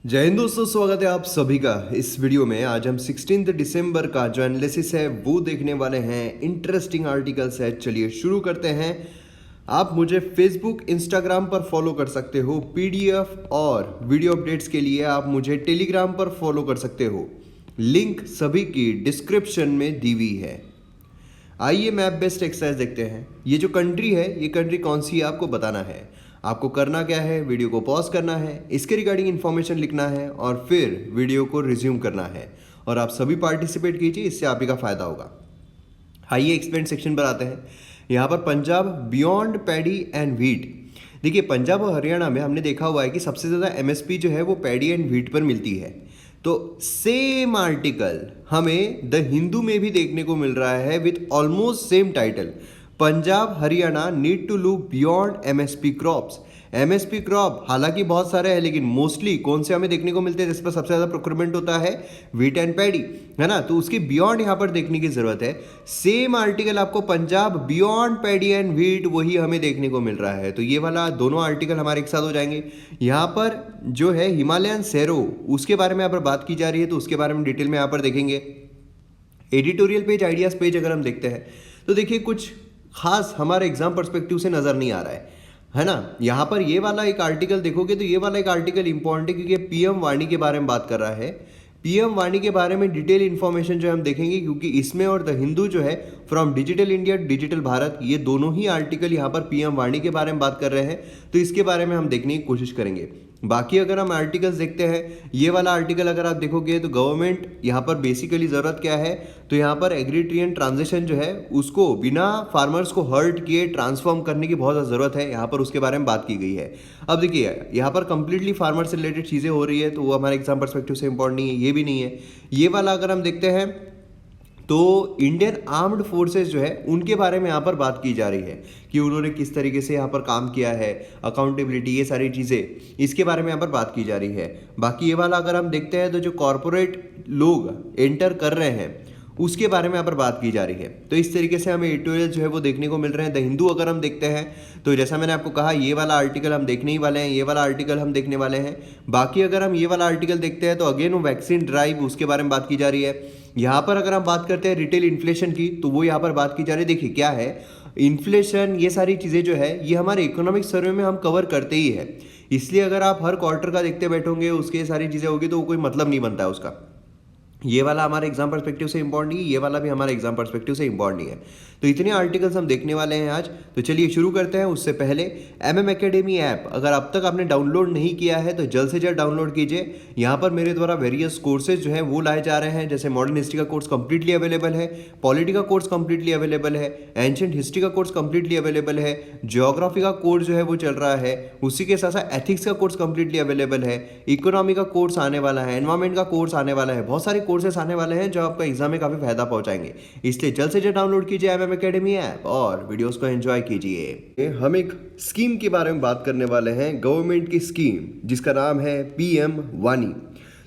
जय हिंद दोस्तों, स्वागत है आप सभी का इस वीडियो में। आज हम 16 दिसंबर का जो एनालिसिस है वो देखने वाले हैं। इंटरेस्टिंग आर्टिकल्स है, चलिए शुरू करते हैं। आप मुझे फेसबुक इंस्टाग्राम पर फॉलो कर सकते हो। पीडीएफ और वीडियो अपडेट्स के लिए आप मुझे टेलीग्राम पर फॉलो कर सकते हो। लिंक सभी की डिस्क्रिप्शन में दी हुई है। आइए मैप बेस्ड एक्सरसाइज देखते हैं। ये जो कंट्री है, ये कंट्री कौन सी है आपको बताना है। आपको करना क्या है, वीडियो को पॉज करना है, इसके रिगार्डिंग इन्फॉर्मेशन लिखना है और फिर वीडियो को रिज्यूम करना है। और आप सभी पार्टिसिपेट कीजिए, इससे आप ही का फायदा होगा। आइए एक्सप्लेन सेक्शन पर आते हैं। यहाँ पर Punjab beyond paddy and wheat. देखिए, पंजाब और हरियाणा में हमने देखा हुआ है कि सबसे ज़्यादा एमएसपी जो है वो पैडी एंड व्हीट पर मिलती है। तो सेम आर्टिकल हमें द हिंदू में भी देखने को मिल रहा है with almost same title. Punjab Haryana need to look beyond MSP crops. MSP crop हालांकि बहुत सारे हैं, लेकिन मोस्टली कौन से हमें देखने को मिलते हैं जिस पर सबसे ज़्यादा प्रोक्योरमेंट होता है, व्हीट एंड पैडी, है ना। तो उसके बियॉन्ड यहाँ पर देखने की जरूरत है। सेम आर्टिकल आपको Punjab beyond paddy and wheat वही हमें देखने को मिल रहा है। तो ये वाला दोनों आर्टिकल हमारे एक साथ हो जाएंगे। यहाँ पर जो है हिमालयन सेरो, उसके बारे में यहाँ पर बात की जा रही है, तो उसके बारे में डिटेल में यहाँ पर देखेंगे। एडिटोरियल पेज, आइडियाज पेज अगर हम देखते हैं तो देखिए कुछ खास हमारे एग्जाम पर्सपेक्टिव से नजर नहीं आ रहा है ना। यहाँ पर ये वाला एक आर्टिकल देखोगे तो ये वाला एक आर्टिकल इंपॉर्टेंट है, क्योंकि पीएम वाणी के बारे में बात कर रहा है। पीएम वाणी के बारे में डिटेल इन्फॉर्मेशन जो हम देखेंगे, क्योंकि इसमें और द हिंदू जो है from digital India digital Bharat, ये दोनों ही आर्टिकल यहाँ पर पीएम वाणी के बारे में बात कर रहे हैं। तो इसके बारे में हम देखने की कोशिश करेंगे। बाकी अगर हम आर्टिकल्स देखते हैं, ये वाला आर्टिकल अगर आप देखोगे तो गवर्नमेंट यहाँ पर बेसिकली ज़रूरत क्या है, तो यहाँ पर एग्रीट्रियन ट्रांजिशन जो है उसको बिना फार्मर्स को हर्ट किए ट्रांसफॉर्म करने की बहुत ज़्यादा ज़रूरत है। यहाँ पर उसके बारे में बात की गई है। अब देखिए, यहाँ पर कंप्लीटली फार्मर से रिलेटेड चीज़ें हो रही है, तो वो हमारे एग्जाम परस्पेक्टिव से इंपॉर्टेंट नहीं है, ये भी नहीं है। ये वाला अगर हम देखते हैं तो इंडियन आर्म्ड फोर्सेस जो है उनके बारे में यहाँ पर बात की जा रही है कि उन्होंने किस तरीके से यहाँ पर काम किया है, अकाउंटेबिलिटी, ये सारी चीज़ें इसके बारे में यहाँ पर बात की जा रही है। बाकी ये वाला अगर हम देखते हैं तो जो कॉरपोरेट लोग एंटर कर रहे हैं उसके बारे में यहाँ पर बात की जा रही है। तो इस तरीके से हमें एडिटोरियल जो है वो देखने को मिल रहे हैं। द हिंदू अगर हम देखते हैं तो जैसा मैंने आपको कहा, ये वाला आर्टिकल हम देखने ही वाले हैं, ये वाला आर्टिकल हम देखने वाले हैं। बाकी अगर हम ये वाला आर्टिकल देखते हैं तो अगेन वो वैक्सीन ड्राइव, उसके बारे में बात की जा रही है। यहाँ पर अगर हम बात करते हैं रिटेल इन्फ्लेशन की, तो वो यहाँ पर बात की जा रही है। देखिए क्या है, इन्फ्लेशन, ये सारी चीज़ें जो है ये हमारे इकोनॉमिक सर्वे में हम कवर करते ही है। इसलिए अगर आप हर क्वार्टर का देखते बैठोगे, उसके सारी चीज़ें होगी तो कोई मतलब नहीं बनता है उसका। ये वाला हमारे एग्जाम पर्सपेक्टिव से इंपॉर्टेंट नहीं है, ये वाला भी हमारे एग्जाम पर्सपेक्टिव से इंपॉर्टेंट नहीं है। तो इतने आर्टिकल्स हम देखने वाले हैं आज। तो चलिए शुरू करते हैं। उससे पहले एमएम एकेडमी ऐप अगर अब तक आपने डाउनलोड नहीं किया है तो जल्द से जल्द डाउनलोड कीजिए। यहाँ पर मेरे द्वारा वेरियस कोर्सेज जो है वो लाए जा रहे हैं, जैसे मॉडर्न हिस्ट्री का कोर्स कंप्लीटली अवेलेबल है, पॉलिटी का कोर्स कंप्लीटली अवेलेबल है, एंशिएंट हिस्ट्री का कोर्स कंप्लीटली अवेलेबल है, ज्योग्राफी का कोर्स जो है वो चल रहा है, उसी के साथ साथ एथिक्स का कोर्स कंप्लीटली अवेलेबल है, इकोनॉमी का कोर्स आने वाला है, एनवायरमेंट का कोर्स आने वाला है। बहुत सारे कोर्सेस आने वाले हैं जो आपका एग्जाम में काफी फायदा पहुंचाएंगे। इसलिए जल्द से जल्द डाउनलोड कीजिए एमएम एकेडमी ऐप और वीडियोस को एंजॉय कीजिए। हम एक स्कीम के बारे में बात करने वाले हैं, गवर्नमेंट की स्कीम जिसका नाम है पीएम वानी।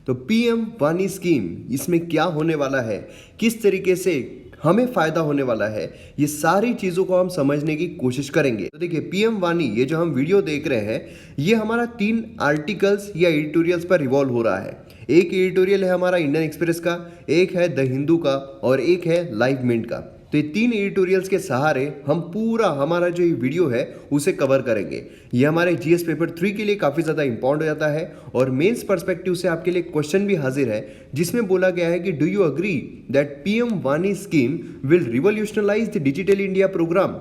तो पीएम वानी स्कीम, इसमें क्या होने वाला है, किस तरीके से हमें फायदा होने वाला है, ये सारी चीजों को हम समझने की कोशिश करेंगे। तो देखिए, पीएम वानी, ये जो हम वीडियो देख रहे हैं, ये हमारा 3 आर्टिकल्स या एडिटोरियल्स पर रिवॉल्व हो रहा है। एक एडिटोरियल है हमारा इंडियन एक्सप्रेस का, एक है द हिंदू का और एक है लाइव मिंट का। तो ये 3 एडिटोरियल्स के सहारे हम पूरा हमारा जो ये वीडियो है उसे कवर करेंगे। ये हमारे जीएस पेपर 3 के लिए काफ़ी ज़्यादा इंपॉर्टेंट हो जाता है और मेंस पर्सपेक्टिव से आपके लिए क्वेश्चन भी हाजिर है, जिसमें बोला गया है कि do you agree that PM वानी scheme will revolutionalize the digital India programme.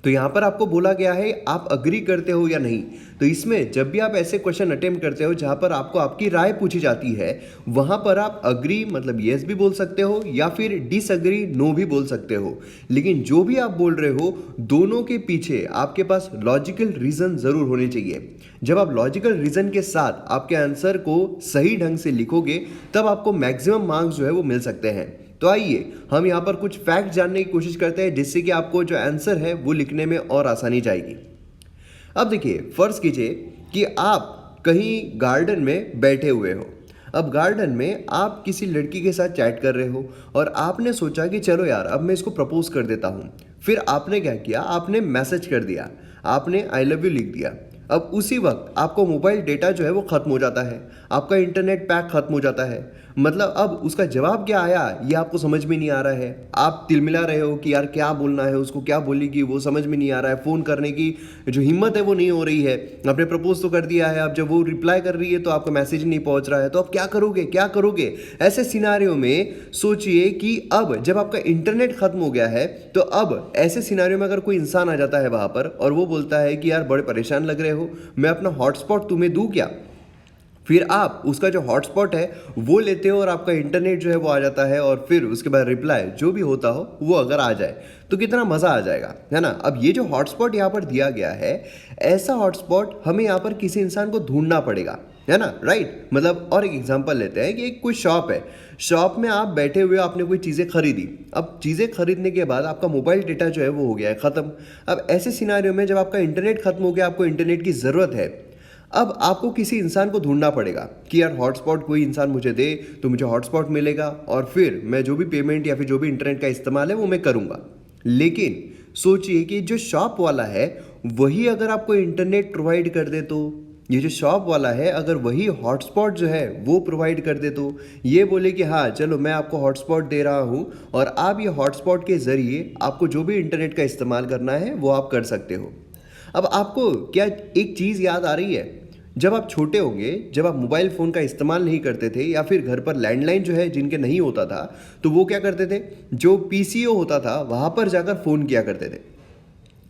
तो यहाँ पर आपको बोला गया है आप अग्री करते हो या नहीं। तो इसमें जब भी आप ऐसे क्वेश्चन अटेम्प्ट करते हो जहाँ पर आपको आपकी राय पूछी जाती है, वहाँ पर आप अग्री मतलब येस भी बोल सकते हो या फिर डिसअग्री नो भी बोल सकते हो। लेकिन जो भी आप बोल रहे हो, दोनों के पीछे आपके पास लॉजिकल रीजन जरूर होने चाहिए। जब आप लॉजिकल रीजन के साथ आपके आंसर को सही ढंग से लिखोगे, तब आपको मैक्सिमम मार्क्स जो है वो मिल सकते हैं। तो आइए हम यहाँ पर कुछ फैक्ट जानने की कोशिश करते हैं, जिससे कि आपको जो आंसर है वो लिखने में और आसानी जाएगी। अब देखिए, फर्ज कीजिए कि आप कहीं गार्डन में बैठे हुए हो। अब गार्डन में आप किसी लड़की के साथ चैट कर रहे हो और आपने सोचा कि चलो यार, अब मैं इसको प्रपोज कर देता हूँ। फिर आपने क्या किया, आपने मैसेज कर दिया, आपने आई लव यू लिख दिया। अब उसी वक्त आपको मोबाइल डेटा जो है वो ख़त्म हो जाता है, आपका इंटरनेट पैक ख़त्म हो जाता है। मतलब अब उसका जवाब क्या आया ये आपको समझ में नहीं आ रहा है। आप तिलमिला रहे हो कि यार क्या बोलना है, उसको क्या बोलेगी वो समझ में नहीं आ रहा है, फ़ोन करने की जो हिम्मत है वो नहीं हो रही है। आपने प्रपोज तो कर दिया है, अब जब वो रिप्लाई कर रही है तो आपका मैसेज नहीं पहुंच रहा है, तो अब क्या करोगे क्या करोगे। ऐसे सिनारियो में सोचिए कि अब जब आपका इंटरनेट ख़त्म हो गया है तो अब ऐसे सिनारियो में अगर कोई इंसान आ जाता है वहाँ पर और वो बोलता है कि यार बड़े परेशान लग रहे हो, मैं अपना हॉटस्पॉट तुम्हें दूँ क्या। फिर आप उसका जो हॉटस्पॉट है वो लेते हो और आपका इंटरनेट जो है वो आ जाता है और फिर उसके बाद रिप्लाई जो भी होता हो वो अगर आ जाए तो कितना मज़ा आ जाएगा, है ना। अब ये जो हॉटस्पॉट यहाँ पर दिया गया है, ऐसा हॉटस्पॉट हमें यहाँ पर किसी इंसान को ढूंढना पड़ेगा, है ना, राइट। मतलब और एक एग्जांपल लेते हैं कि एक कोई शॉप है, शॉप में आप बैठे हुए आपने कोई चीज़ें खरीदी। अब चीज़ें खरीदने के बाद आपका मोबाइल डेटा जो है वो हो गया है ख़त्म। अब ऐसे सिनारियो में जब आपका इंटरनेट ख़त्म हो गया, आपको इंटरनेट की ज़रूरत है, अब आपको किसी इंसान को ढूंढना पड़ेगा कि यार हॉटस्पॉट कोई इंसान मुझे दे तो मुझे हॉटस्पॉट मिलेगा और फिर मैं जो भी पेमेंट या फिर जो भी इंटरनेट का इस्तेमाल है वो मैं करूँगा। लेकिन सोचिए कि जो शॉप वाला है वही अगर आपको इंटरनेट प्रोवाइड कर दे, तो ये जो शॉप वाला है अगर वही हॉटस्पॉट जो है वो प्रोवाइड कर दे, तो ये बोले कि हाँ चलो मैं आपको हॉटस्पॉट दे रहा हूँ और आप ये हॉटस्पॉट के ज़रिए आपको जो भी इंटरनेट का इस्तेमाल करना है वो आप कर सकते हो। अब आपको क्या एक चीज़ याद आ रही है, जब आप छोटे होंगे, जब आप मोबाइल फ़ोन का इस्तेमाल नहीं करते थे या फिर घर पर लैंडलाइन जो है जिनके नहीं होता था, तो वो क्या करते थे, जो पीसीओ होता था वहाँ पर जाकर फ़ोन किया करते थे।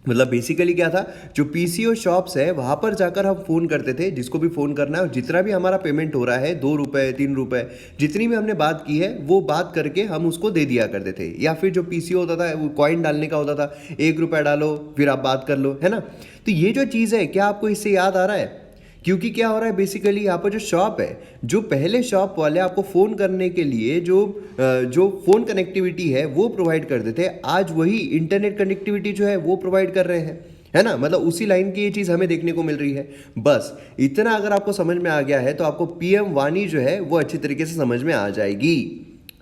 मतलब बेसिकली क्या था, जो पीसीओ शॉप्स है वहाँ पर जाकर हम फ़ोन करते थे, जिसको भी फ़ोन करना है और जितना भी हमारा पेमेंट हो रहा है 2 रुपये 3 रुपये जितनी भी हमने बात की है वो बात करके हम उसको दे दिया करते थे। या फिर जो पीसीओ होता था वो कॉइन डालने का होता था, 1 रुपया डालो फिर आप बात कर लो, है ना। तो ये जो चीज़ है क्या आपको इससे याद आ रहा है, क्योंकि क्या हो रहा है बेसिकली यहाँ पर जो शॉप है, जो पहले शॉप वाले आपको फ़ोन करने के लिए जो फ़ोन कनेक्टिविटी है वो प्रोवाइड करते थे, आज वही इंटरनेट कनेक्टिविटी जो है वो प्रोवाइड कर रहे हैं, है ना। मतलब उसी लाइन की ये चीज़ हमें देखने को मिल रही है। बस इतना अगर आपको समझ में आ गया है तो आपको पीएम वाणी जो है वो अच्छी तरीके से समझ में आ जाएगी।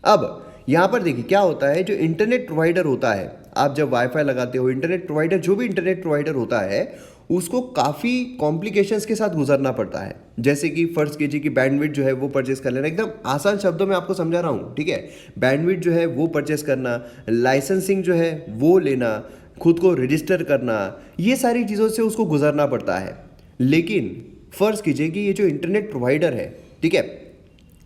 अब यहाँ पर देखिए क्या होता है, जो इंटरनेट प्रोवाइडर होता है, आप जब वाईफाई लगाते हो, इंटरनेट प्रोवाइडर जो भी इंटरनेट प्रोवाइडर होता है उसको काफ़ी कॉम्प्लिकेशंस के साथ गुजरना पड़ता है। जैसे कि फर्स्ट कीजिए कि बैंडविड्थ जो है वो परचेस कर लेना, एकदम आसान शब्दों में आपको समझा रहा हूँ, ठीक है। बैंडविड्थ जो है वो परचेस करना, लाइसेंसिंग जो है वो लेना, खुद को रजिस्टर करना, ये सारी चीज़ों से उसको गुजरना पड़ता है। लेकिन फ़र्ज़ कीजिए कि ये जो इंटरनेट प्रोवाइडर है, ठीक है,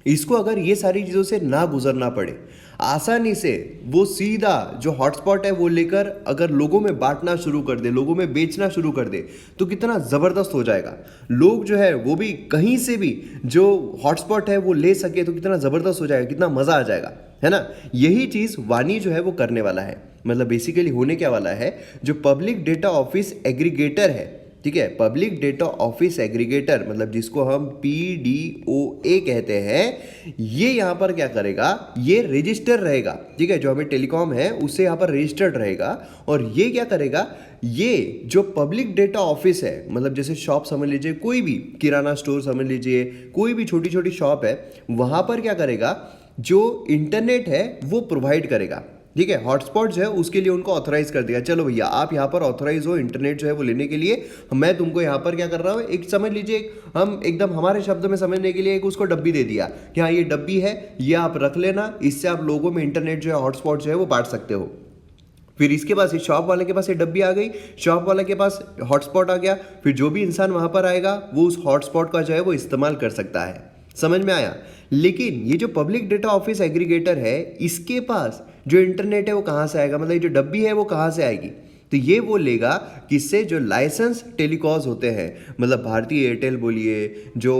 इसको अगर ये सारी चीज़ों से ना गुजरना पड़े, आसानी से वो सीधा जो हॉटस्पॉट है वो लेकर अगर लोगों में बांटना शुरू कर दे, लोगों में बेचना शुरू कर दे, तो कितना ज़बरदस्त हो जाएगा। लोग जो है वो भी कहीं से भी जो हॉटस्पॉट है वो ले सके तो कितना ज़बरदस्त हो जाएगा, कितना मज़ा आ जाएगा, है ना। यही चीज़ वाणी जो है वो करने वाला है। मतलब बेसिकली होने क्या वाला है, जो पब्लिक डेटा ऑफिस एग्रीगेटर है, ठीक है, पब्लिक डेटा ऑफिस एग्रीगेटर, मतलब जिसको हम PDOA कहते हैं, ये यहाँ पर क्या करेगा, ये रजिस्टर रहेगा, ठीक है, जो हमें टेलीकॉम है उससे यहाँ पर रजिस्टर्ड रहेगा। और ये क्या करेगा, ये जो पब्लिक डेटा ऑफिस है, मतलब जैसे शॉप समझ लीजिए, कोई भी किराना स्टोर समझ लीजिए, कोई भी छोटी छोटी शॉप है, वहाँ पर क्या करेगा, जो इंटरनेट है वो प्रोवाइड करेगा, ठीक है। हॉटस्पॉट जो है उसके लिए उनको ऑथराइज कर दिया, चलो भैया आप यहाँ पर ऑथराइज हो इंटरनेट जो है वो लेने के लिए, मैं तुमको यहाँ पर क्या कर रहा हूँ, एक समझ लीजिए, हम एकदम हमारे शब्दों में समझने के लिए एक उसको डब्बी दे दिया कि हाँ ये डब्बी है, ये आप रख लेना, इससे आप लोगों में इंटरनेट जो है हॉटस्पॉट जो है वो बांट सकते हो। फिर इसके पास शॉप वाले के पास ये डब्बी आ गई, शॉप वाले के पास हॉटस्पॉट आ गया, फिर जो भी इंसान वहाँ पर आएगा वो उस हॉटस्पॉट का जो है वो इस्तेमाल कर सकता है। समझ में आया। लेकिन ये जो पब्लिक डेटा ऑफिस एग्रीगेटर है, इसके पास जो इंटरनेट है वो कहाँ से आएगा, मतलब ये जो डब्बी है वो कहाँ से आएगी, तो ये वो लेगा किससे, जो लाइसेंस टेलीकॉज होते हैं, मतलब भारतीय एयरटेल बोलिए, जो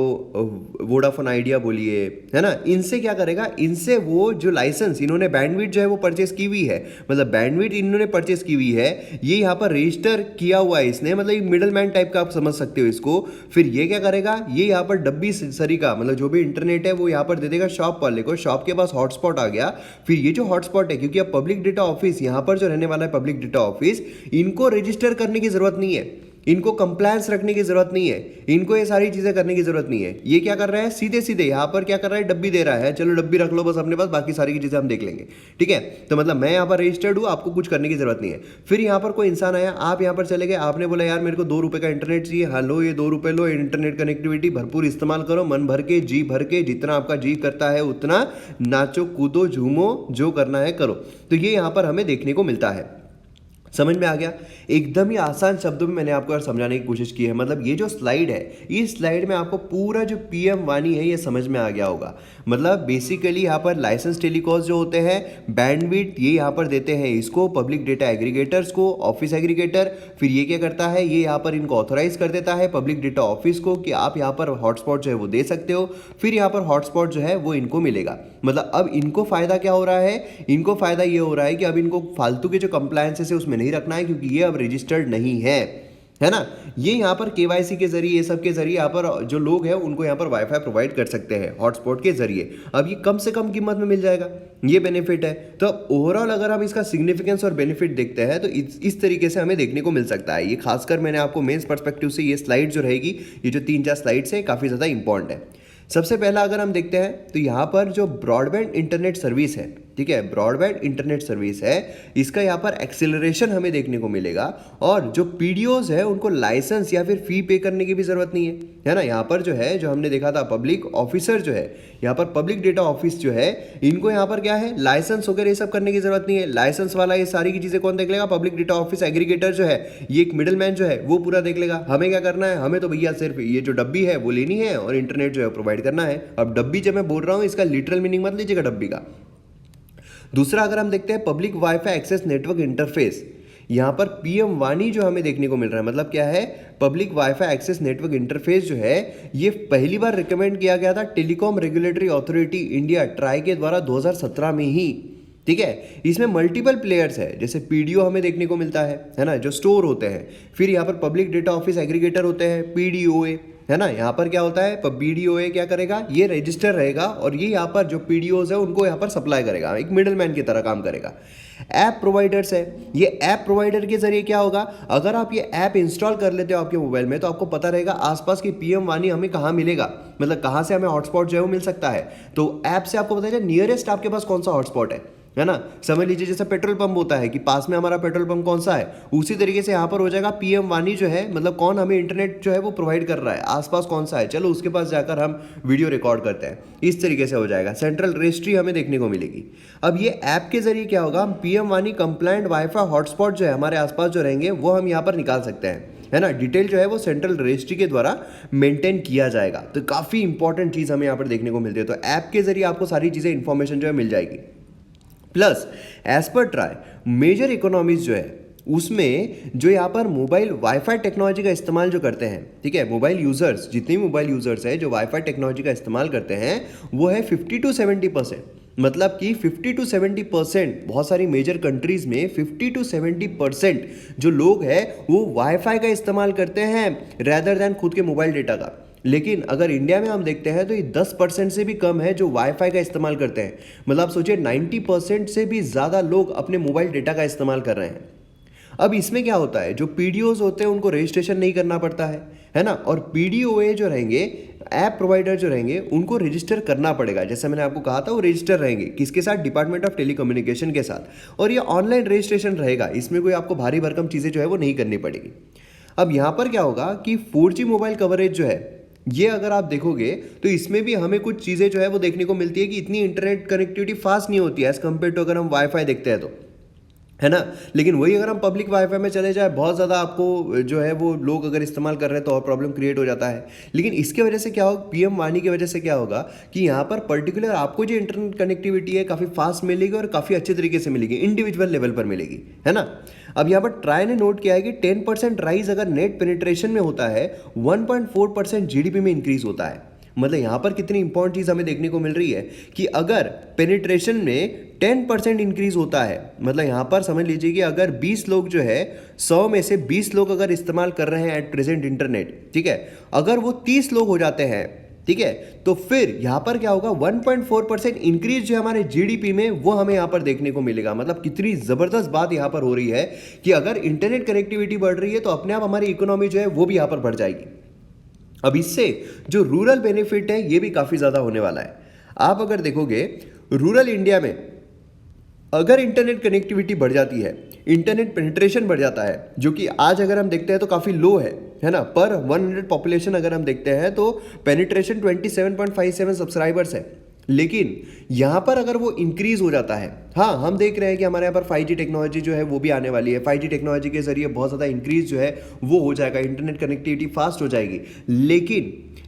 वोडाफोन आइडिया बोलिए, है ना, इनसे क्या करेगा, इनसे वो जो लाइसेंस इन्होंने बैंडविड्थ जो है वो परचेस की हुई है, मतलब बैंडविड्थ इन्होंने परचेस की हुई है, ये यहाँ पर रजिस्टर किया हुआ है इसने, मतलब एक मिडल मैन टाइप का आप समझ सकते हो इसको। फिर ये क्या करेगा, ये यहाँ पर डब्बी सरी का, मतलब जो भी इंटरनेट है वो यहाँ पर दे देगा शॉप वाले को, शॉप के पास हॉटस्पॉट आ गया। फिर ये जो हॉटस्पॉट है, क्योंकि अब पब्लिक डेटा ऑफिस यहाँ पर जो रहने वाला है, पब्लिक डेटा ऑफिस, इनको रजिस्टर करने की ज़रूरत नहीं है, इनको कंप्लायंस रखने की जरूरत नहीं है, इनको ये सारी चीजें करने की जरूरत नहीं है। ये क्या कर रहा है, सीधे सीधे यहाँ पर क्या कर रहा है, डब्बी दे रहा है, चलो डब्बी रख लो बस अपने पास, बाकी सारी की चीजें हम देख लेंगे। ठीक है, तो मतलब मैं यहाँ पर रजिस्टर्ड हूँ, आपको कुछ करने की जरूरत नहीं है। फिर यहाँ पर कोई इंसान आया, आप यहाँ पर चले गए, आपने बोला यार मेरे को 2 रुपए का इंटरनेट चाहिए, हेलो ये 2 रुपए लो, इंटरनेट कनेक्टिविटी भरपूर इस्तेमाल करो, मन भर के, जी भर के, जितना आपका जी करता है उतना नाचो कूदो झूमो, जो करना है करो। तो ये यहाँ पर हमें देखने को मिलता है। समझ में आ गया? एकदम ही आसान शब्दों में मैंने आपको समझाने की कोशिश की है। मतलब ये जो स्लाइड है, इस स्लाइड में आपको पूरा जो पीएम वाणी है ये समझ में आ गया होगा। मतलब बेसिकली यहाँ पर लाइसेंस टेलीकॉस्ट जो होते हैं, बैंडविड्थ ये यहाँ पर देते हैं इसको पब्लिक डेटा एग्रीगेटर्स को, ऑफिस एग्रीगेटर। फिर ये क्या करता है, ये यहाँ पर इनको ऑथोराइज कर देता है पब्लिक डेटा ऑफिस को कि आप यहाँ पर हॉटस्पॉट जो है वो दे सकते हो। फिर यहाँ पर हॉटस्पॉट जो है वो इनको मिलेगा। मतलब अब इनको फायदा क्या हो रहा है, इनको फायदा ये हो रहा है कि अब इनको फालतू के जो कंप्लायंसेस है उसमें नहीं रखना है, क्योंकि ये अब रजिस्टर्ड नहीं है ना। ये यहाँ पर केवाईसी के जरिए, ये सब के जरिए यहाँ पर जो लोग हैं उनको यहाँ पर वाईफाई प्रोवाइड कर सकते हैं हॉटस्पॉट के जरिए। अब ये कम से कम कीमत में मिल जाएगा, ये बेनिफिट है। तो अब ओवरऑल अगर हम इसका सिग्निफिकेंस और बेनिफिट देखते हैं तो इस तरीके से हमें देखने को मिल सकता है। ये खासकर मैंने आपको मेंस पर्सपेक्टिव से ये स्लाइड जो रहेगी, ये जो 3-4 स्लाइड्स है काफ़ी ज़्यादा इंपॉर्टेंट है। सबसे पहला अगर हम देखते हैं तो यहाँ पर जो ब्रॉडबैंड इंटरनेट सर्विस है, ठीक है, ब्रॉडबैंड इंटरनेट सर्विस है, इसका यहाँ पर एक्सेलरेशन हमें देखने को मिलेगा। और जो पीडीओज है उनको लाइसेंस या फिर फी पे करने की भी जरूरत नहीं है ना। यहाँ पर जो है, जो हमने देखा था पब्लिक ऑफिसर जो है, यहाँ पर पब्लिक डेटा ऑफिस जो है, इनको यहाँ पर क्या है, लाइसेंस वगैरह ये सब करने की जरूरत नहीं है। लाइसेंस वाला ये सारी की चीजें कौन देख लेगा, पब्लिक डेटा ऑफिस एग्रीगेटर जो है, ये एक मिडिल मैन जो है वो पूरा देख लेगा। हमें क्या करना है, हमें तो भैया सिर्फ ये जो डब्बी है वो लेनी है और इंटरनेट जो है प्रोवाइड करना है। अब डब्बी जब मैं बोल रहा हूँ इसका लिटरल मीनिंग मत लीजिएगा डब्बी का। दूसरा अगर हम देखते हैं public wifi access network interface, यहाँ पर पीएम वाणी जो हमें देखने को मिल रहा है, मतलब क्या है, public wifi access network interface जो है ये पहली बार रिकमेंड किया गया था telecom regulatory authority India TRAI के द्वारा 2017 में ही। ठीक है, इसमें मल्टीपल प्लेयर्स है, जैसे पीडीओ हमें देखने को मिलता है ना, जो स्टोर होते हैं। फिर यहाँ पर पब्लिक डेटा ऑफिस एग्रीगेटर होते हैं, पीडीओए, है ना। यहाँ पर क्या होता है, पीडीओए क्या करेगा, ये रजिस्टर रहेगा और ये यहाँ पर जो पीडीओज है उनको यहाँ पर सप्लाई करेगा, एक मिडलमैन की तरह काम करेगा। ऐप प्रोवाइडर्स है, ये ऐप प्रोवाइडर के जरिए क्या होगा, अगर आप ये ऐप इंस्टॉल कर लेते हो आपके मोबाइल में तो आपको पता रहेगा आसपास की पीएम वाणी हमें कहाँ मिलेगा, मतलब कहाँ से हमें हॉटस्पॉट जो है वो मिल सकता है। तो ऐप से आपको पता चले नियरेस्ट आपके पास कौन सा हॉटस्पॉट है ना। समझ लीजिए जैसे पेट्रोल पंप होता है कि पास में हमारा पेट्रोल पंप कौन सा है, उसी तरीके से यहाँ पर हो जाएगा पीएम वाणी जो है, मतलब कौन हमें इंटरनेट जो है वो प्रोवाइड कर रहा है, आसपास कौन सा है, चलो उसके पास जाकर हम वीडियो रिकॉर्ड करते हैं। इस तरीके से हो जाएगा, सेंट्रल रजिस्ट्री हमें देखने को मिलेगी। अब ये ऐप के जरिए क्या होगा, हम पीएम वाणी कंप्लायंट वाईफाई हॉटस्पॉट जो है हमारे आसपास जो रहेंगे वो हम यहाँ पर निकाल सकते हैं, है ना। डिटेल जो है वो सेंट्रल रजिस्ट्री के द्वारा मेंटेन किया जाएगा। तो काफ़ी इंपॉर्टेंट चीज़ हमें यहाँ पर देखने को मिलती है। तो ऐप के जरिए आपको सारी चीज़ें इंफॉर्मेशन जो है मिल जाएगी। Plus as per TRAI major economies जो है उसमें जो यहाँ पर मोबाइल वाईफाई टेक्नोलॉजी का इस्तेमाल जो करते हैं, ठीक है, मोबाइल यूजर्स, जितने भी मोबाइल यूजर्स हैं जो वाईफाई टेक्नोलॉजी का इस्तेमाल करते हैं वो है 50 to 70%। मतलब कि 50 to 70%, बहुत सारी मेजर कंट्रीज में 50 to 70% जो लोग हैं वो वाईफाई का इस्तेमाल करते हैं रैदर दैन खुद के मोबाइल डेटा का। लेकिन अगर इंडिया में हम देखते हैं तो ये 10% से भी कम है जो वाईफाई का इस्तेमाल करते हैं। मतलब आप सोचिए 90% से भी ज़्यादा लोग अपने मोबाइल डेटा का इस्तेमाल कर रहे हैं। अब इसमें क्या होता है, जो पीडीओज होते हैं उनको रजिस्ट्रेशन नहीं करना पड़ता है ना। और पीडीओए जो रहेंगे, ऐप प्रोवाइडर जो रहेंगे, उनको रजिस्टर करना पड़ेगा। जैसे मैंने आपको कहा था वो रजिस्टर रहेंगे किसके साथ, डिपार्टमेंट ऑफ टेलीकम्युनिकेशन के साथ। और ये ऑनलाइन रजिस्ट्रेशन रहेगा, इसमें कोई आपको भारी भरकम चीज़ें जो है वो नहीं करनी पड़ेगी। अब यहाँ पर क्या होगा कि 4G मोबाइल कवरेज जो है ये अगर आप देखोगे तो इसमें भी हमें कुछ चीज़ें जो है वो देखने को मिलती है कि इतनी इंटरनेट कनेक्टिविटी फास्ट नहीं होती है एज कम्पेयर टू अगर हम वाईफाई देखते हैं तो, है ना। लेकिन वही अगर हम पब्लिक वाईफाई में चले जाए, बहुत ज़्यादा आपको जो है वो लोग अगर इस्तेमाल कर रहे हैं तो और प्रॉब्लम क्रिएट हो जाता है। लेकिन इसके वजह से क्या होगा, पीएम वाणी की वजह से क्या होगा कि यहाँ पर पर्टिकुलर आपको जो इंटरनेट कनेक्टिविटी है काफ़ी फास्ट मिलेगी और काफ़ी अच्छे तरीके से मिलेगी, इंडिविजुअल लेवल पर मिलेगी, है ना। अब यहाँ पर ट्राई ने नोट किया है कि 10% राइज अगर नेट पेनिट्रेशन में होता है 1.4% जीडीपी में इंक्रीज होता है। मतलब यहाँ पर कितनी इंपॉर्टेंट चीज़ हमें देखने को मिल रही है कि अगर पेनिट्रेशन में 10% इंक्रीज होता है, मतलब यहाँ पर समझ लीजिए कि अगर 20 लोग जो है 100 में से 20 लोग अगर इस्तेमाल कर रहे हैं एट प्रेजेंट इंटरनेट, ठीक है, अगर वो 30 लोग हो जाते हैं, ठीक है। तो फिर यहाँ पर क्या होगा, 1.4% इंक्रीज जो है हमारे जीडीपी में वो हमें यहाँ पर देखने को मिलेगा। मतलब कितनी जबरदस्त बात यहाँ पर हो रही है कि अगर इंटरनेट कनेक्टिविटी बढ़ रही है तो अपने आप हमारी इकोनॉमी जो है वो भी यहाँ पर बढ़ जाएगी। अब इससे जो रूरल बेनिफिट है ये भी काफ़ी ज़्यादा होने वाला है। आप अगर देखोगे रूरल इंडिया में अगर इंटरनेट कनेक्टिविटी बढ़ जाती है, इंटरनेट पेनिट्रेशन बढ़ जाता है, जो कि आज अगर हम देखते हैं तो काफ़ी लो है ना। पर 100 पॉपुलेशन अगर हम देखते हैं तो पेनिट्रेशन 27.57 सब्सक्राइबर्स है। लेकिन यहाँ पर अगर वो इंक्रीज हो जाता है, हाँ हम देख रहे हैं कि हमारे यहाँ पर 5G टेक्नोलॉजी जो है वो भी आने वाली है। 5G टेक्नोलॉजी के जरिए बहुत ज़्यादा इंक्रीज जो है वो हो जाएगा, इंटरनेट कनेक्टिविटी फास्ट हो जाएगी।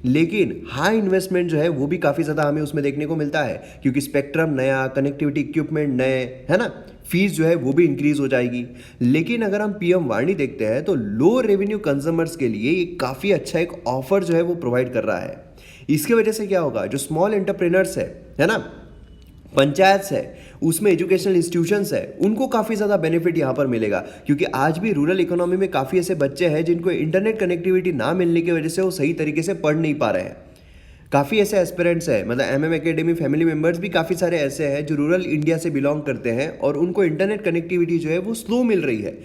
लेकिन हाई इन्वेस्टमेंट जो है वो भी काफ़ी ज़्यादा हमें उसमें देखने को मिलता है, क्योंकि स्पेक्ट्रम नया, कनेक्टिविटी इक्विपमेंट नए, है ना। फीस जो है वो भी इंक्रीज हो जाएगी। लेकिन अगर हम पीएम वाणी देखते हैं तो लो रेवेन्यू कंज्यूमर्स के लिए ये काफ़ी अच्छा एक ऑफर जो है वो प्रोवाइड कर रहा है। इसकी वजह से क्या होगा, जो स्मॉल एंटरप्रेन्योर्स है ना, पंचायत है, उसमें एजुकेशनल इंस्टीट्यूशंस है, उनको काफ़ी ज़्यादा बेनिफिट यहाँ पर मिलेगा। क्योंकि आज भी रूरल इकोनॉमी में काफ़ी ऐसे बच्चे हैं जिनको इंटरनेट कनेक्टिविटी ना मिलने की वजह से वो सही तरीके से पढ़ नहीं पा रहे हैं। काफ़ी ऐसे एस्पिरेंट्स हैं, मतलब MM एकेडमी फैमिली मेम्बर्स भी काफ़ी सारे ऐसे हैं जो रूरल इंडिया से बिलोंग करते हैं और उनको इंटरनेट कनेक्टिविटी जो है वो स्लो मिल रही है।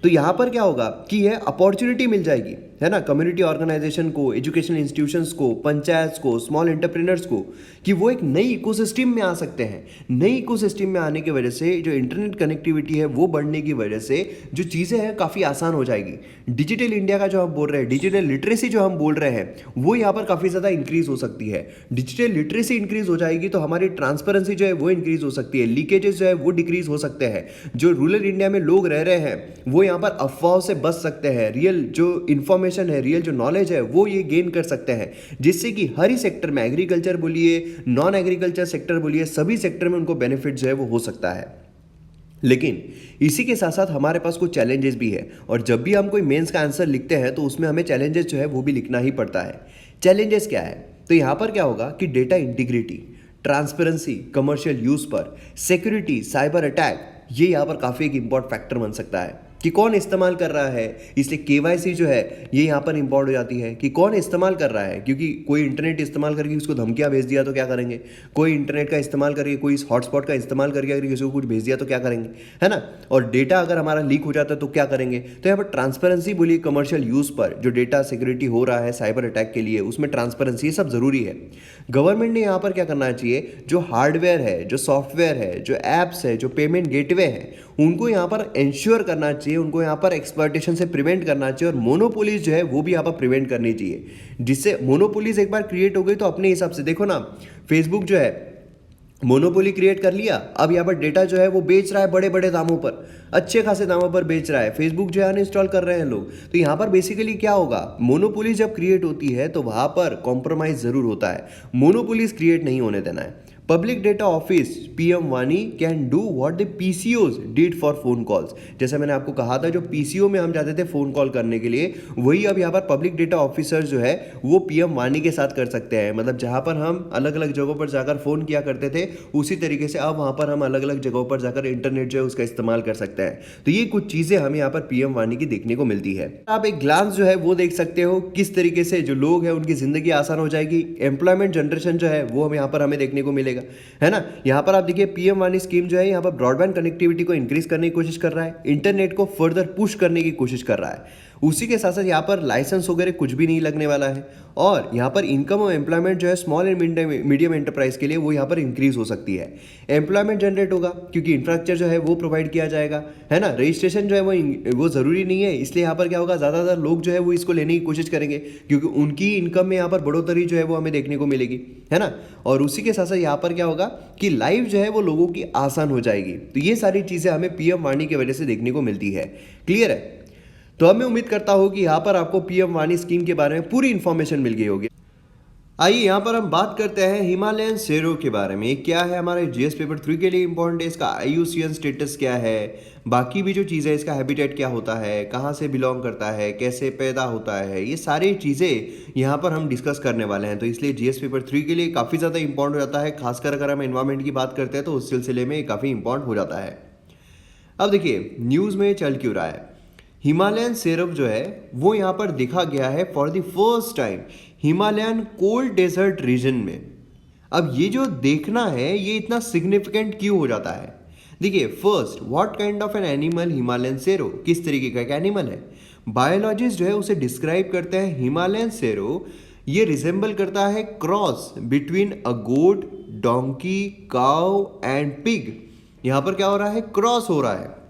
तो यहाँ पर क्या होगा कि यह अपॉर्चुनिटी मिल जाएगी, है ना, कम्युनिटी ऑर्गेनाइजेशन को, एजुकेशनल इंस्टीट्यूशंस को, पंचायत को, स्मॉल एंटरप्रेन्योर्स को, कि वो एक नई इकोसिस्टम में आ सकते हैं। नई इकोसिस्टम में आने की वजह से जो इंटरनेट कनेक्टिविटी है वो बढ़ने की वजह से जो चीज़ें हैं काफ़ी आसान हो जाएगी। डिजिटल इंडिया का जो हम बोल रहे हैं, डिजिटल लिटरेसी जो हम बोल रहे हैं, वो यहाँ पर काफ़ी ज़्यादा इंक्रीज हो सकती है। डिजिटल लिटरेसी इंक्रीज हो जाएगी तो हमारी ट्रांसपेरेंसी जो है वो इंक्रीज हो सकती है, लीकेजेस जो है वो डिक्रीज हो सकते हैं। जो रूरल इंडिया में लोग रह रहे हैं वो यहाँ पर अफवाहों से बच सकते हैं, रियल जो इन्फॉर्मेशन है, रियल जो नॉलेज है वो ये गेन कर सकते हैं, जिससे कि हर ही सेक्टर में, एग्रीकल्चर बोलिए, नॉन एग्रीकल्चर सेक्टर बोलिए, सभी सेक्टर में उनको बेनिफिट जो है वो हो सकता है। लेकिन इसी के साथ साथ हमारे पास कुछ चैलेंजेस भी है, और जब भी हम कोई मेंस का आंसर लिखते हैं तो उसमें हमें चैलेंजेस जो है वो भी लिखना ही पड़ता है। चैलेंजेस क्या है, तो यहाँ पर क्या होगा कि data integrity, transparency, commercial use पर, सिक्योरिटी, साइबर अटैक, ये यहाँ पर काफ़ी एक इंपॉर्टेंट फैक्टर बन सकता है कि कौन इस्तेमाल कर रहा है। इसलिए KYC जो है ये यहाँ पर इंपॉर्टेंट हो जाती है कि कौन इस्तेमाल कर रहा है, क्योंकि कोई इंटरनेट इस्तेमाल करके उसको धमकियाँ भेज दिया तो क्या करेंगे, कोई इंटरनेट का इस्तेमाल करके, कोई हॉटस्पॉट का इस्तेमाल करके अगर किसी को कुछ भेज दिया तो क्या करेंगे, है ना। और डेटा अगर हमारा लीक हो जाता है तो क्या करेंगे। तो यहाँ पर ट्रांसपेरेंसी बोलिए, कमर्शियल यूज़ पर जो डेटा सिक्योरिटी हो रहा है साइबर अटैक के लिए, उसमें ट्रांसपेरेंसी, ये सब ज़रूरी है। गवर्नमेंट ने यहाँ पर क्या करना चाहिए, जो हार्डवेयर है, जो सॉफ्टवेयर है, जो ऐप्स है, जो पेमेंट गेटवे है, उनको यहाँ पर इंश्योर करना चाहिए, उनको यहाँ पर एक्सप्लॉयटेशन से प्रिवेंट करना चाहिए, और मोनोपोलीज जो है वो भी यहाँ पर प्रिवेंट करनी चाहिए। जिससे मोनोपोलीज एक बार क्रिएट हो गई तो अपने हिसाब से देखो ना, फेसबुक जो है मोनोपोली क्रिएट कर लिया, अब यहाँ पर डेटा जो है वो बेच रहा है बड़े बड़े दामों पर, अच्छे खासे दामों पर बेच रहा है। फेसबुक जो है अनइंस्टॉल कर रहे हैं लोग। तो यहाँ पर बेसिकली क्या होगा, मोनोपोली जब क्रिएट होती है तो वहाँ पर कॉम्प्रोमाइज जरूर होता है, मोनोपोलीज क्रिएट नहीं होने देना है। पब्लिक डेटा ऑफिस पीएम वाणी can do what the PCOs did for phone calls. जैसे मैंने आपको कहा था, जो PCO में हम जाते थे फोन कॉल करने के लिए, वही अब यहाँ पर पब्लिक डेटा ऑफिसर जो है वो पीएम वाणी के साथ कर सकते हैं। मतलब जहाँ पर हम अलग अलग जगहों पर जाकर फ़ोन किया करते थे, उसी तरीके से अब वहाँ पर हम अलग अलग जगहों पर जाकर इंटरनेट जो है उसका इस्तेमाल कर सकते हैं। तो ये कुछ चीज़ें हमें यहाँ पर पीएम वाणी की देखने को मिलती है। आप एक ग्लांस जो है वो देख सकते हो किस तरीके से जो लोग हैं उनकी ज़िंदगी आसान हो जाएगी। एम्प्लॉयमेंट जनरेशन जो है वो हम यहाँ पर हमें देखने को मिलेगा, है ना। यहाँ पर आप देखिए पीएम वाणी स्कीम जो है यहाँ पर ब्रॉडबैंड कनेक्टिविटी को इंक्रीज करने की कोशिश कर रहा है, इंटरनेट को फर्दर पुश करने की कोशिश कर रहा है। उसी के साथ साथ यहाँ पर लाइसेंस वगैरह कुछ भी नहीं लगने वाला है, और यहाँ पर इनकम और एम्प्लॉयमेंट जो है स्मॉल एंड मीडियम एंटरप्राइज के लिए वो यहाँ पर इंक्रीज हो सकती है। एम्प्लॉयमेंट जनरेट होगा क्योंकि इंफ्रास्ट्रक्चर जो है वो प्रोवाइड किया जाएगा, है ना। रजिस्ट्रेशन जो है वो ज़रूरी नहीं है, इसलिए यहाँ पर क्या होगा, ज़्यादातर लोग जो है वो इसको लेने की कोशिश करेंगे क्योंकि उनकी इनकम में यहाँ पर बढ़ोतरी जो है वो हमें देखने को मिलेगी, है ना। और उसी के साथ साथ यहाँ पर क्या होगा कि लाइफ जो है वो लोगों की आसान हो जाएगी। तो ये सारी चीज़ें हमें पीएम वाणी की वजह से देखने को मिलती है। क्लियर है। तो अब मैं उम्मीद करता हूँ कि यहाँ पर आपको पीएम वाणी स्कीम के बारे में पूरी इन्फॉर्मेशन मिल गई होगी। आइए यहाँ पर हम बात करते हैं हिमालयन शेरों के बारे में। क्या है हमारे GS पेपर 3 के लिए इंपॉर्टेंट है, इसका IUCN स्टेटस क्या है, बाकी भी जो चीज़ें, इसका हैबिटेट क्या होता है, कहाँ से बिलोंग करता है, कैसे पैदा होता है, ये सारी चीज़ें यहाँ पर हम डिस्कस करने वाले हैं। तो इसलिए GS पेपर 3 के लिए काफ़ी ज़्यादा इंपॉर्टेंट हो जाता है, खासकर अगर हम एनवायरमेंट की बात करते हैं तो उस सिलसिले में काफ़ी इंपॉर्टेंट हो जाता है। अब देखिए न्यूज़ में चल क्यों रहा है, हिमालयन सिरप जो है वो यहाँ पर देखा गया है for the first time. Himalayan cold desert region में। अब ये जो देखना है ये इतना सिग्निफिकेंट क्यों हो जाता है? देखिए, first, what kind of an animal Himalayan serow, किस तरीके का एक एनिमल है? बायोलॉजिस्ट जो है उसे डिस्क्राइब करते हैं हिमालयन सेरो, ये रिजेंबल करता है cross between a goat, donkey, cow and pig. यहाँ पर क्या हो रहा है? क्रॉस हो रहा है।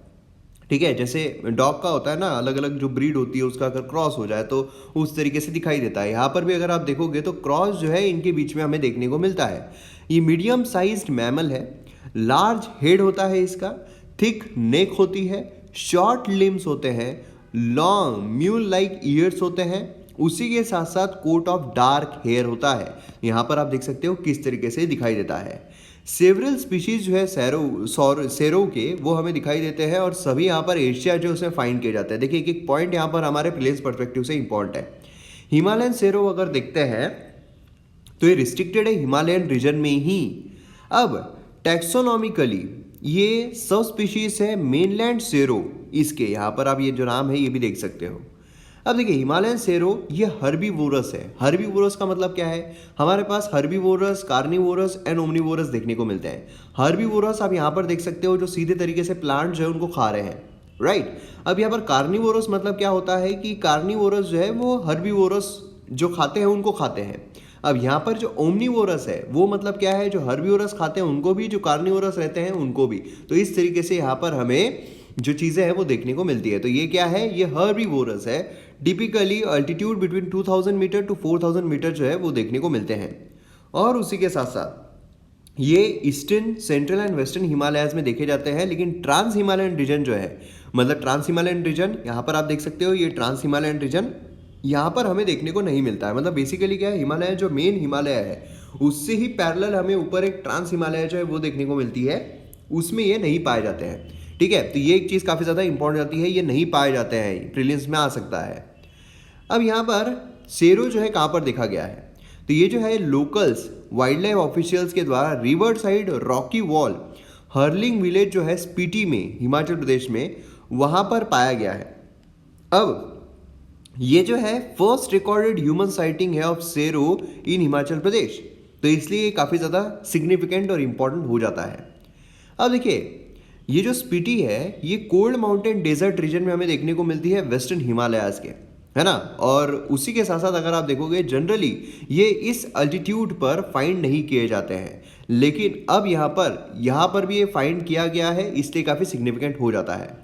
ठीक है, जैसे डॉग का होता है ना, अलग अलग जो ब्रीड होती है उसका अगर क्रॉस हो जाए तो उस तरीके से दिखाई देता है। यहाँ पर भी अगर आप देखोगे तो क्रॉस जो है इनके बीच में हमें देखने को मिलता है। ये मीडियम साइज्ड मैमल है, लार्ज हेड होता है इसका, थिक नेक होती है, शॉर्ट लिम्स होते हैं, लॉन्ग म्यूल लाइक ईयर्स होते हैं, उसी के साथ साथ कोट ऑफ डार्क हेयर होता है। यहाँ पर आप देख सकते हो किस तरीके से दिखाई देता है। सेवरल स्पीशीज जो है सेरो के वो हमें दिखाई देते हैं और सभी यहाँ पर एशिया जो उसमें फाइंड किए जाते हैं। देखिए, एक एक पॉइंट यहाँ पर हमारे प्लेस पर्सपेक्टिव से इंपॉर्टेंट है। हिमालयन सेरो अगर देखते हैं तो ये रिस्ट्रिक्टेड है हिमालयन रीजन में ही। अब टैक्सोनॉमिकली ये सब स्पीशीज है मेनलैंड सेरो, इसके यहाँ पर आप ये जो नाम है ये भी देख सकते हो। अब देखिए, हिमालयन सेरो ये हर्बीवोरस है। हर्बीवोरस का मतलब क्या है? हमारे पास हर्बीवोरस, कार्निवोरस एंड ओमनीवोरस देखने को मिलते हैं। हर्बीवोरस आप यहाँ पर देख सकते हो जो सीधे तरीके से प्लांट जो है उनको खा रहे हैं, राइट। अब यहाँ पर कार्निवोरस मतलब क्या होता है कि कार्निवोरस जो है वो हर्बीवोरस जो खाते हैं उनको खाते हैं। अब यहाँ पर जो ओमनीवोरस है वो मतलब क्या है? जो हर्बीवोरस खाते हैं उनको भी, जो कार्निवोरस रहते हैं उनको भी। तो इस तरीके से यहाँ पर हमें जो चीज़ें हैं वो देखने को मिलती है। तो ये क्या है? ये हर्बीवोरस है। Typically altitude between 2000 metre to 4000 metre जो है वो देखने को मिलते हैं। और उसी के साथ साथ ये eastern, central and western Himalayas में देखे जाते हैं। लेकिन ट्रांस हिमालयन रीजन जो है, मतलब ट्रांस हिमालयन रीजन, यहाँ पर आप देख सकते हो ये ट्रांस हिमालयन रीजन यहाँ पर हमें देखने को नहीं मिलता है। मतलब बेसिकली क्या है, हिमालय जो मेन हिमालय है उससे ही पैरेलल हमें ऊपर एक ट्रांस हिमालय जो है वो देखने को मिलती है, उसमें ये नहीं पाए जाते हैं। ठीक है, तो ये एक चीज़ काफ़ी ज़्यादा इंपॉर्टेंट आती है, ये नहीं पाए जाते हैं, प्रीलिम्स में आ सकता है। अब यहाँ पर सेरो जो है कहाँ पर देखा गया है? तो ये जो है लोकल्स, वाइल्ड लाइफ ऑफिशियल्स के द्वारा river side Rocky wall hurling village जो है स्पीटी में, हिमाचल प्रदेश में, वहाँ पर पाया गया है। अब ये जो है फर्स्ट रिकॉर्डेड ह्यूमन साइटिंग है ऑफ सेरो इन हिमाचल प्रदेश, तो इसलिए ये काफ़ी ज़्यादा सिग्निफिकेंट और इम्पॉर्टेंट हो जाता है। अब देखिए, ये जो स्पीटी है ये कोल्ड माउंटेन डेजर्ट रीजन में हमें देखने को मिलती है, वेस्टर्न हिमालयाज के, है ना। और उसी के साथ साथ अगर आप देखोगे जनरली ये इस अल्टीट्यूड पर फाइंड नहीं किए जाते हैं, लेकिन अब यहाँ पर भी ये फाइंड किया गया है, इसलिए काफ़ी सिग्निफिकेंट हो जाता है।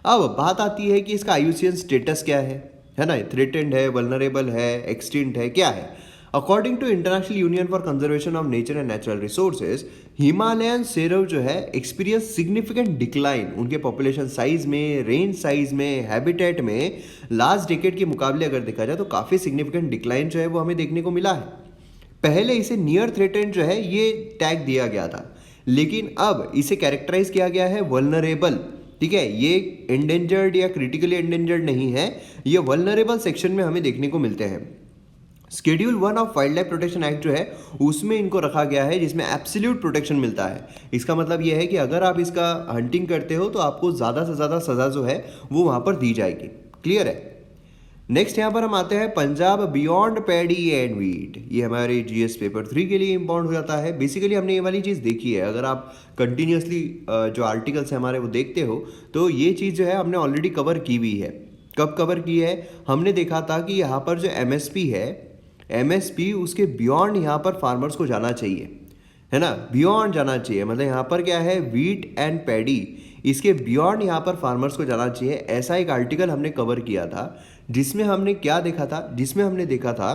अब बात आती है कि इसका आईयूसीएन स्टेटस क्या है ना, थ्रेटेंड है, वल्नरेबल है, एक्सटिंक्ट है, क्या है? According to international union for conservation of nature and natural resources, Himalayan serow जो है एक्सपीरियंस सिग्निफिकेंट डिक्लाइन उनके पॉपुलेशन साइज में, रेंज साइज में, हैबिटेट में। लास्ट डेकेड के मुकाबले अगर देखा जाए तो काफ़ी सिग्निफिकेंट डिक्लाइन जो है वो हमें देखने को मिला है। पहले इसे नियर थ्रेटेंड जो है ये टैग दिया गया था, लेकिन अब इसे कैरेक्टराइज किया गया है वल्नरेबल। ठीक है, ये एंडेंजर्ड या क्रिटिकली एंडेंजर्ड नहीं है, ये वल्नरेबल सेक्शन में हमें देखने को मिलते हैं। Schedule 1 of wild life protection act जो है उसमें इनको रखा गया है, जिसमें एब्सोल्यूट प्रोटेक्शन मिलता है। इसका मतलब यह है कि अगर आप इसका हंटिंग करते हो तो आपको ज़्यादा से ज़्यादा सज़ा जो है वो वहाँ पर दी जाएगी। क्लियर है? नेक्स्ट यहाँ पर हम आते हैं Punjab beyond paddy and wheat. ये हमारे जीएस पेपर 3 के लिए इंपॉर्टेंट हो जाता है। बेसिकली हमने ये वाली चीज़ देखी है, अगर आप कंटिन्यूसली जो आर्टिकल्स हैं हमारे वो देखते हो तो ये चीज़ जो है हमने ऑलरेडी कवर की हुई है। कब कवर की है? हमने देखा था कि यहाँ पर जो एमएसपी है, एमएसपी उसके बियॉन्ड यहाँ पर फार्मर्स को जाना चाहिए, है ना, बियॉन्ड जाना चाहिए। मतलब यहाँ पर क्या है, वीट एंड पैडी, इसके बियॉन्ड यहाँ पर फार्मर्स को जाना चाहिए। ऐसा एक आर्टिकल हमने कवर किया था जिसमें हमने क्या देखा था, जिसमें हमने देखा था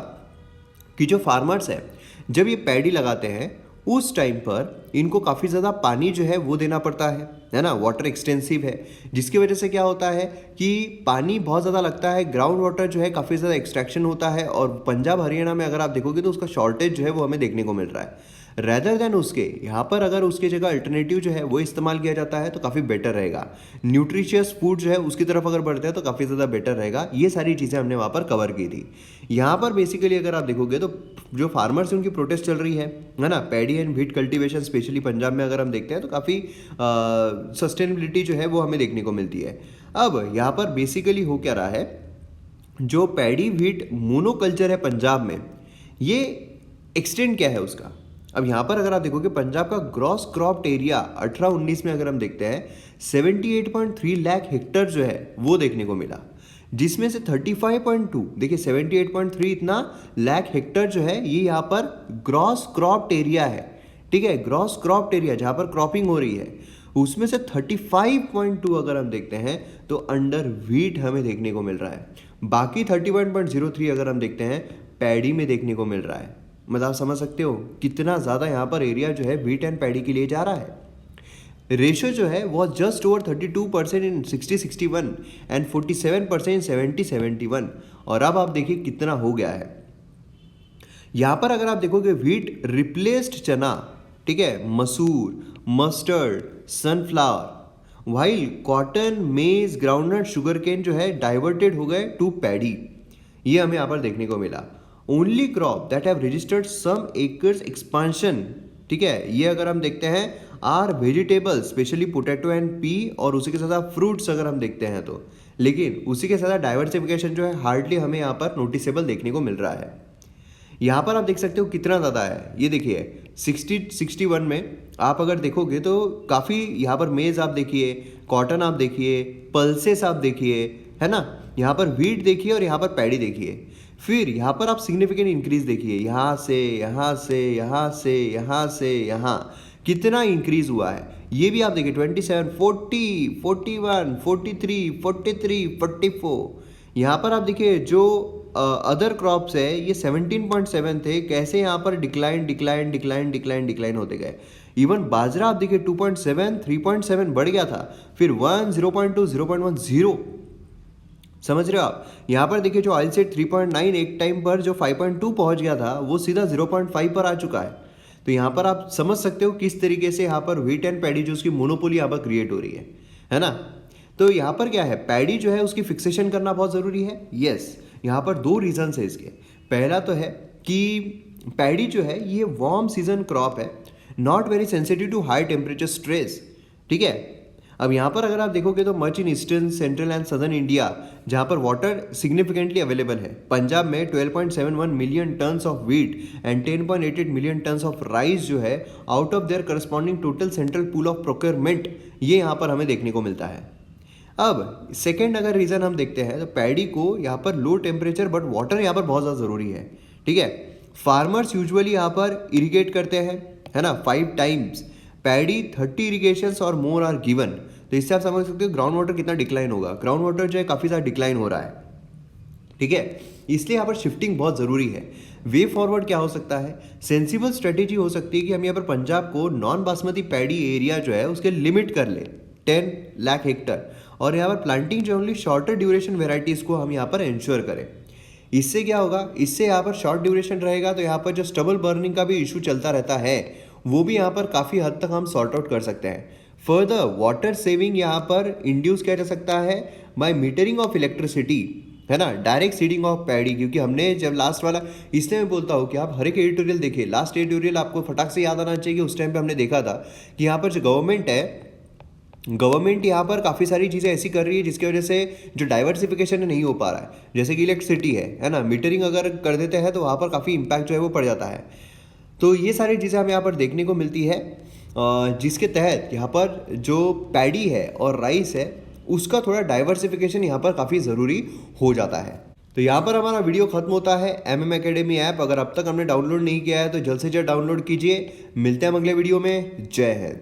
कि जो फार्मर्स है जब ये पैडी लगाते हैं उस टाइम पर इनको काफ़ी ज़्यादा पानी जो है वो देना पड़ता है ना, वाटर एक्सटेंसिव है, जिसकी वजह से क्या होता है कि पानी बहुत ज़्यादा लगता है, ग्राउंड वाटर जो है काफ़ी ज़्यादा एक्सट्रैक्शन होता है। और पंजाब हरियाणा में अगर आप देखोगे तो उसका शॉर्टेज जो है वो हमें देखने को मिल रहा है। रेदर देन उसके यहाँ पर अगर उसके जगह अल्टरनेटिव जो है वो इस्तेमाल किया जाता है तो काफ़ी बेटर रहेगा। न्यूट्रिशियस फूड जो है उसकी तरफ अगर बढ़ते हैं तो काफ़ी ज़्यादा बेटर रहेगा। ये सारी चीज़ें हमने वहाँ पर कवर की थी। यहाँ पर बेसिकली अगर आप देखोगे तो जो फार्मर्स हैं उनकी प्रोटेस्ट चल रही है ना, paddy and wheat cultivation specially Punjab में अगर हम देखते हैं तो काफ़ी सस्टेनेबिलिटी जो है वो हमें देखने को मिलती है। अब यहाँ पर बेसिकली हो क्या रहा है, जो पैडी व्हीट मोनोकल्चर है पंजाब में, ये एक्सटेंड क्या है उसका। अब यहाँ पर अगर आप देखोगे पंजाब का ग्रॉस क्रॉप्ड एरिया 18-19 में अगर हम देखते हैं 78.3 लाख हेक्टर जो है वो देखने को मिला, जिसमें से 35.2 देखिए 78.3 इतना लाख हेक्टर जो है ये यहाँ पर ग्रॉस क्रॉप्ड एरिया है। ठीक है, ग्रॉस क्रॉप्ड एरिया जहाँ पर क्रॉपिंग हो रही है, उसमें से 35.2 अगर हम देखते हैं तो अंडर व्हीट हमें देखने को मिल रहा है। बाकी 31.03 अगर हम देखते हैं पैडी में देखने को मिल रहा है। मतलब आप समझ सकते हो कितना ज़्यादा यहाँ पर एरिया जो है व्हीट एंड पैडी के लिए जा रहा है। रेशियो जो है वो जस्ट ओवर 32% इन 60-61 एंड 47% इन 70-71। और अब आप देखिए कितना हो गया है यहाँ पर। अगर आप देखोगे व्हीट रिप्लेस्ड चना, ठीक है, मसूर, मस्टर्ड, सनफ्लावर, वाइल कॉटन, मेज, ग्राउंडनट, शुगर केन जो है डाइवर्टेड हो गए टू पैडी। ये हमें यहाँ पर देखने को मिला। Only crop that have registered some acres expansion, ठीक है, ये अगर हम देखते हैं are vegetables specially potato and pea, और उसी के साथ फ्रूट्स अगर हम देखते हैं तो, लेकिन उसी के साथ डाइवर्सिफिकेशन जो है हार्डली हमें यहाँ पर नोटिसेबल देखने को मिल रहा है। यहाँ पर आप देख सकते हो कितना ज़्यादा है। ये देखिए 60-61 में आप अगर देखोगे तो काफ़ी यहाँ पर मेज़ आप देखिए, कॉटन आप देखिए, पल्सेस आप देखिए, है ना, यहाँ पर व्हीट देखिए और यहाँ पर पैडी देखिए। फिर यहाँ पर आप सिग्निफिकेंट इंक्रीज देखिए, यहाँ से यहाँ से यहाँ से यहाँ से यहाँ कितना इंक्रीज हुआ है ये भी आप देखिए। 27, 40, 41, 43, 43, 44। यहाँ पर आप देखिए जो अदर क्रॉप्स है ये 17.7 थे, कैसे यहाँ पर डिक्लाइन होते गए। इवन बाजरा आप देखिए 2.7, 3.7 बढ़ गया था, फिर 1, 0.2, 0.1, 0। समझ रहे हो आप। यहाँ पर देखिए जो ऑयल सेट 3.9 एक टाइम पर जो 5.2 पहुँच गया था वो सीधा 0.5 पर आ चुका है। तो यहाँ पर आप समझ सकते हो किस तरीके से यहाँ पर व्हीट एंड पैडी जो उसकी मोनोपोली यहाँ पर क्रिएट हो रही है ना। तो यहाँ पर क्या है, पैडी जो है उसकी फिक्सेशन करना बहुत ज़रूरी है। यस, यहाँ पर दो रीजंस है इसके। पहला तो है कि पैडी जो है ये वार्म सीजन क्रॉप है, not very sensitive to high temperature stress, ठीक है। अब यहाँ पर अगर आप देखोगे तो much in eastern, central and southern India जहाँ पर वाटर सिग्निफिकेंटली अवेलेबल है। पंजाब में 12.71 million tonnes of wheat and 10.88 million tonnes of rice जो है out of their corresponding total central pool of procurement, ये यहाँ पर हमें देखने को मिलता है। अब सेकेंड अगर रीज़न हम देखते हैं तो पैडी को यहाँ पर लो टेम्परेचर बट वाटर यहाँ पर बहुत ज़्यादा ज़रूरी है, ठीक है। फार्मर्स यूजुअली यहाँ पर इरीगेट करते हैं, है ना, 5 टाइम्स। पैडी 30 इरीगेशंस और मोर आर गिवन। तो इससे आप समझ सकते हो ग्राउंड वाटर कितना डिक्लाइन होगा। ग्राउंड वाटर जो है काफ़ी ज़्यादा डिक्लाइन हो रहा है, ठीक है। इसलिए यहाँ पर शिफ्टिंग बहुत ज़रूरी है। वे फॉरवर्ड क्या हो सकता है, सेंसिबल स्ट्रेटेजी हो सकती है कि हम यहाँ पर पंजाब को नॉन बासमती पैडी एरिया जो है उसके लिमिट कर ले 10 लाख हेक्टर, और यहाँ पर प्लांटिंग जो ओनली शॉर्टर ड्यूरेशन वेराइटीज़ को हम यहाँ पर इंश्योर करें। इससे क्या होगा, इससे यहाँ पर शॉर्ट ड्यूरेशन रहेगा तो यहाँ पर जो स्टबल बर्निंग का भी इशू चलता रहता है वो भी यहाँ पर काफ़ी हद तक हम सॉर्ट आउट कर सकते हैं। फर्दर वाटर सेविंग यहाँ पर इंड्यूस किया जा सकता है बाय मीटरिंग ऑफ इलेक्ट्रिसिटी, है ना, डायरेक्ट सीडिंग ऑफ पैडी। क्योंकि हमने जब लास्ट वाला, इसलिए मैं बोलता हूँ कि आप हर एक एडिटोरियल देखिए, लास्ट एडिटोरियल आपको फटाक से याद आना चाहिए कि उस टाइम पे हमने देखा था कि यहाँ पर जो गवर्नमेंट है, गवर्नमेंट यहाँ पर काफ़ी सारी चीज़ें ऐसी कर रही है जिसकी वजह से जो डाइवर्सिफिकेशन नहीं हो पा रहा है। जैसे कि इलेक्ट्रिसिटी है ना, मीटरिंग अगर कर देते हैं तो वहाँ पर काफ़ी इम्पैक्ट जो है वो पड़ जाता है। तो ये सारी चीज़ें हमें यहाँ पर देखने को मिलती है, जिसके तहत यहाँ पर जो पैडी है और राइस है उसका थोड़ा डाइवर्सिफिकेशन यहाँ पर काफ़ी ज़रूरी हो जाता है। तो यहाँ पर हमारा वीडियो खत्म होता है। MM एकेडमी ऐप अगर अब तक हमने डाउनलोड नहीं किया है तो जल्द से जल्द डाउनलोड कीजिए। मिलते हैं अगले वीडियो में। जय हिंद।